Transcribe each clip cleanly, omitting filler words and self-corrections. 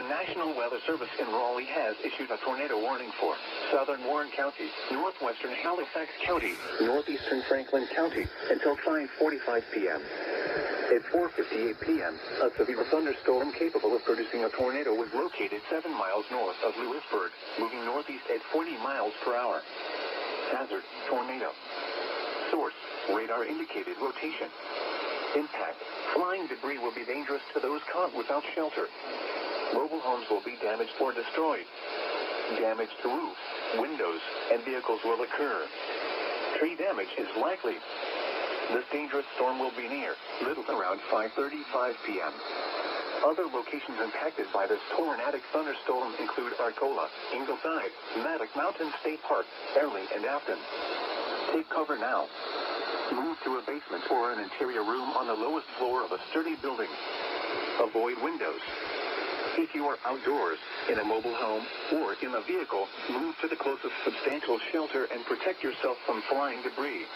National Weather Service in Raleigh has issued a tornado warning for southern Warren County, northwestern Halifax County, northeastern Franklin County until 5:45 p.m. At 4:58 p.m., a severe thunderstorm capable of producing a tornado was located 7 miles north of Lewisburg, moving northeast at 40 miles per hour. Hazard, tornado. Source, radar indicated rotation. Impact, flying debris will be dangerous to those caught without shelter. Mobile homes will be damaged or destroyed. Damage to roofs, windows, and vehicles will occur. Tree damage is likely. This dangerous storm will be near Little around 5:35 p.m. Other locations impacted by this tornadic thunderstorm include Arcola, Ingleside, Maddox Mountain State Park, Fairley, and Afton. Take cover now. Move to a basement or an interior room on the lowest floor of a sturdy building. Avoid windows. If you are outdoors, in a mobile home, or in a vehicle, move to the closest substantial shelter and protect yourself from flying debris.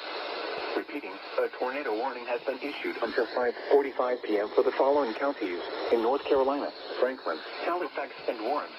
Repeating, a tornado warning has been issued until 5:45 p.m. for the following counties in North Carolina: Franklin, Halifax, and Warren.